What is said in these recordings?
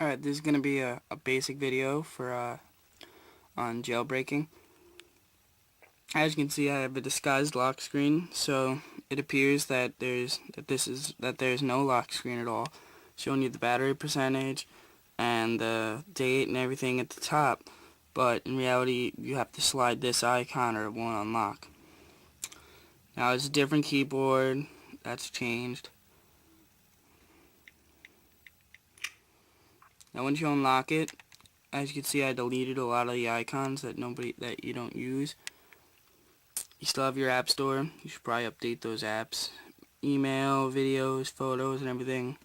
Alright, this is going to be a basic video for on jailbreaking. As you can see, I have a disguised lock screen, so it appears that there's no lock screen at all, showing you the battery percentage and the date and everything at the top. But in reality, you have to slide this icon or it won't unlock. Now it's a different keyboard that's changed. Now once you unlock it, as you can see, I deleted a lot of the icons that you don't use. You still have your app store. You should probably update those apps. Email, videos, photos, and everything.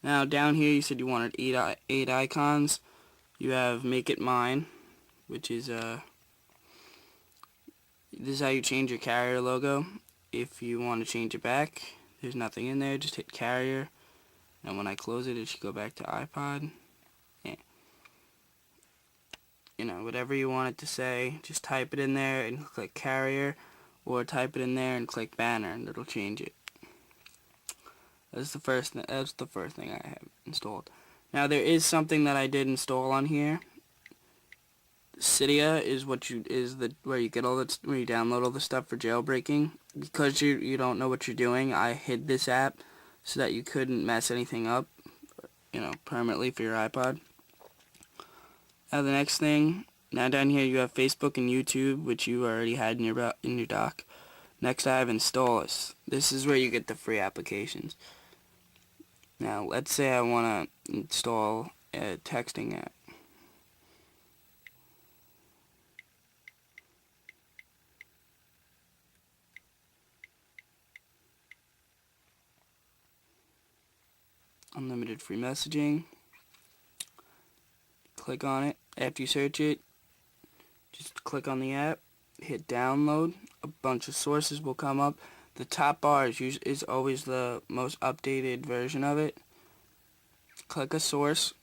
Now down here you said you wanted eight icons. You have Make It Mine, which is this is how you change your carrier logo. If you want to change it back, there's nothing in there. Just hit carrier, and when I close it, it should go back to iPod. Yeah. You know, whatever you want it to say, just type it in there and click carrier, or type it in there and click banner, and it'll change it. That's the first thing I have installed. Now there is something that I did install on here. Cydia is where you download all the stuff for jailbreaking. Because you don't know what you're doing, I hid this app so that you couldn't mess anything up, permanently for your iPod. Now the next thing, now down here you have Facebook and YouTube, which you already had in your dock. Next I have Installus. This is where you get the free applications. Now let's say I want to install a texting app. Unlimited free messaging. Click on it. After you search it, just click on the app, hit download. A bunch of sources will come up. The top bar is always the most updated version of it. Click a source.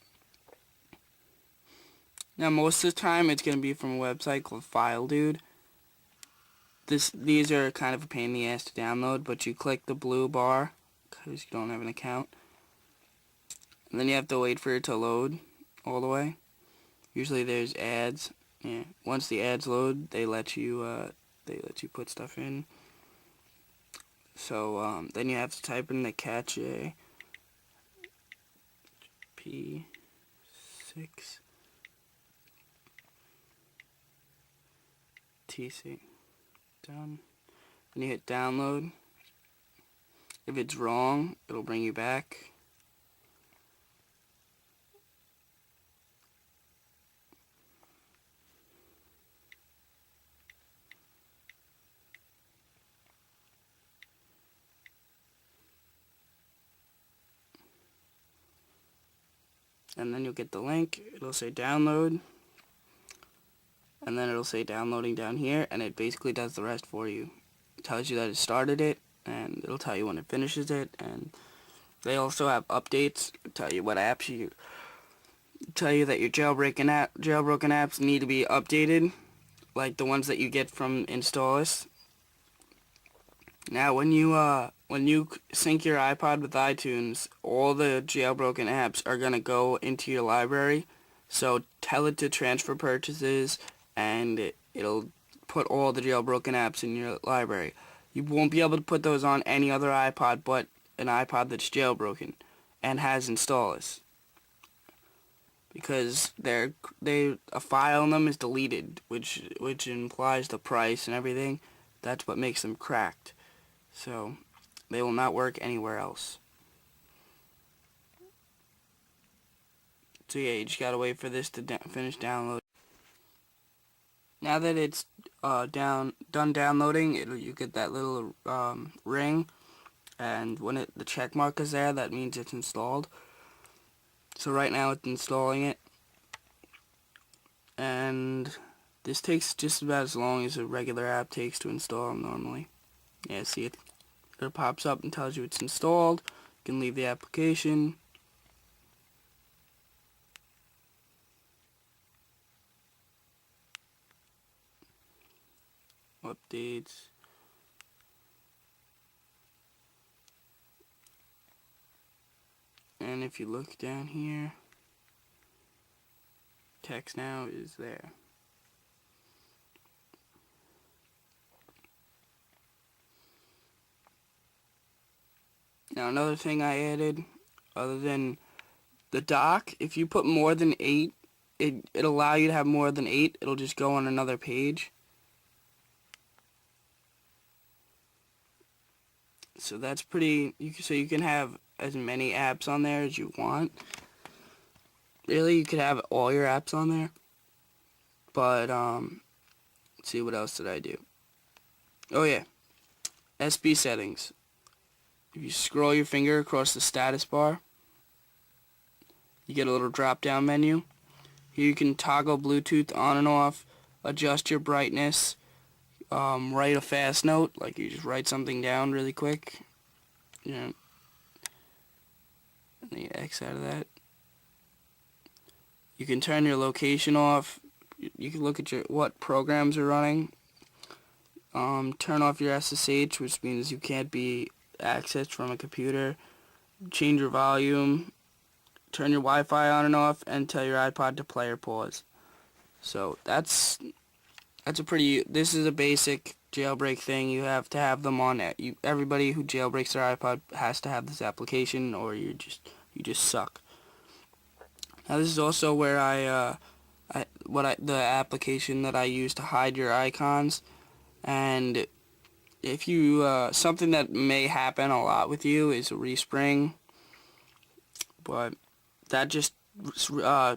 Now most of the time it's going to be from a website called FileDude. These are kind of a pain in the ass to download, but you click the blue bar because you don't have an account. And then you have to wait for it to load all the way. Usually there's ads. Yeah. Once the ads load, they let you put stuff in. So then you have to type in the cache P6 TC. Done. Then you hit download. If it's wrong, it'll bring you back. And then you'll get the link. It'll say download, and then it'll say downloading down here, and it basically does the rest for you. It tells you that it started it, and it'll tell you when it finishes it. And they also have updates, tell you what apps tell you that your jailbroken apps need to be updated, like the ones that you get from Installus. Now when you sync your iPod with iTunes, all the jailbroken apps are gonna go into your library. So tell it to transfer purchases, and it'll put all the jailbroken apps in your library. You won't be able to put those on any other iPod but an iPod that's jailbroken and has Installus, because a file in them is deleted, which implies the price and everything. That's what makes them cracked. So they will not work anywhere else. So yeah, you just gotta wait for this to finish downloading. Now that it's done downloading, you get that little ring, and when the check mark is there, that means it's installed. So right now it's installing it, and this takes just about as long as a regular app takes to install normally. Yeah, see it pops up and tells you it's installed. You can leave the application. Updates. And if you look down here, text now is there. Now another thing I added, other than the dock, if you put more than 8, it'll allow you to have more than 8. It'll just go on another page. So that's pretty. So you can have as many apps on there as you want. Really, you could have all your apps on there. But let's see, what else did I do? Oh yeah, SB settings. If you scroll your finger across the status bar, you get a little drop-down menu. Here you can toggle Bluetooth on and off, adjust your brightness, write a fast note, like you just write something down really quick. And then you X out of that. You can turn your location off. You can look at what programs are running. Turn off your SSH, which means you can't be accessed from a computer. Change your volume. Turn your Wi-Fi on and off, and tell your iPod to play or pause. So that's a pretty. This is a basic jailbreak thing. You have to have them on it. Everybody who jailbreaks their iPod has to have this application, or you just suck. Now this is also where the application that I use to hide your icons. And if you something that may happen a lot with you is a respring, but that just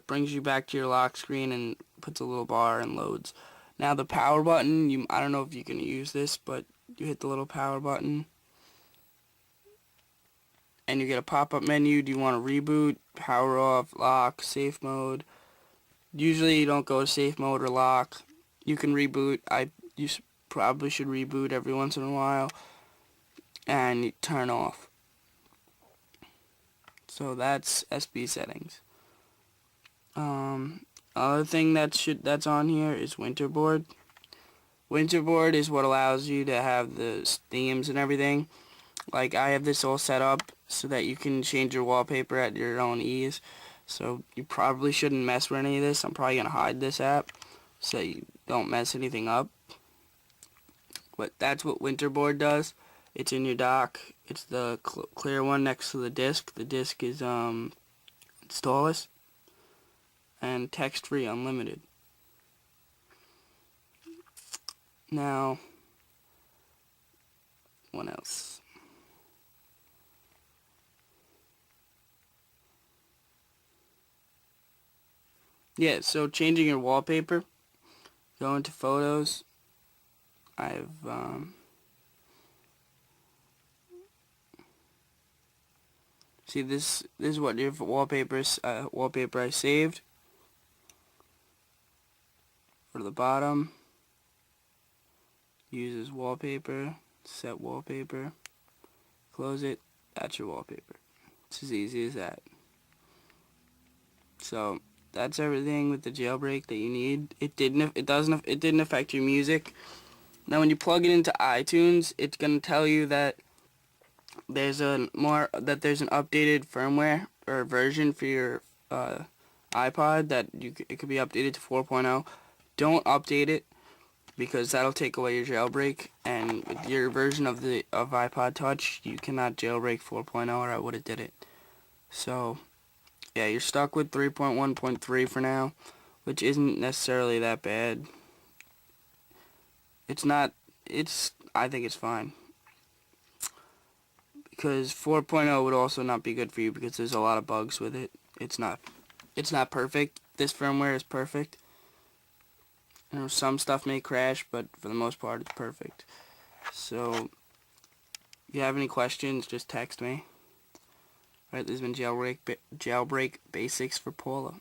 brings you back to your lock screen and puts a little bar and loads. Now the power button, I don't know if you can use this, but you hit the little power button and you get a pop-up menu. Do you want to reboot, power off, lock, safe mode? Usually you don't go to safe mode or lock. You can reboot. You probably should reboot every once in a while and you turn off. So that's SB settings. Other thing that's on here is Winterboard. Winterboard is what allows you to have the themes and everything. Like I have this all set up so that you can change your wallpaper at your own ease. So you probably shouldn't mess with any of this. I'm probably gonna hide this app so you don't mess anything up. But that's what Winterboard does. It's in your dock. It's the clear one next to the disc. The disc is installers and text-free unlimited. Now, what else? Yeah, so changing your wallpaper. Go into photos. I've see this is what your wallpaper I saved. Go to the bottom. Use as wallpaper. Set wallpaper. Close it. That's your wallpaper. It's as easy as that. So that's everything with the jailbreak that you need. It didn't affect your music. Now when you plug it into iTunes, it's gonna tell you that there's an updated firmware or version for your iPod that it could be updated to 4.0. Don't update it because that'll take away your jailbreak. And with your version of iPod Touch, you cannot jailbreak 4.0, or I would have did it. So yeah, you're stuck with 3.1.3 for now, which isn't necessarily that bad. It's not. I think it's fine. Because 4.0 would also not be good for you because there's a lot of bugs with it. It's not perfect. This firmware is perfect. Some stuff may crash, but for the most part it's perfect. So if you have any questions, just text me. Alright, this has been Jailbreak Basics for Paula.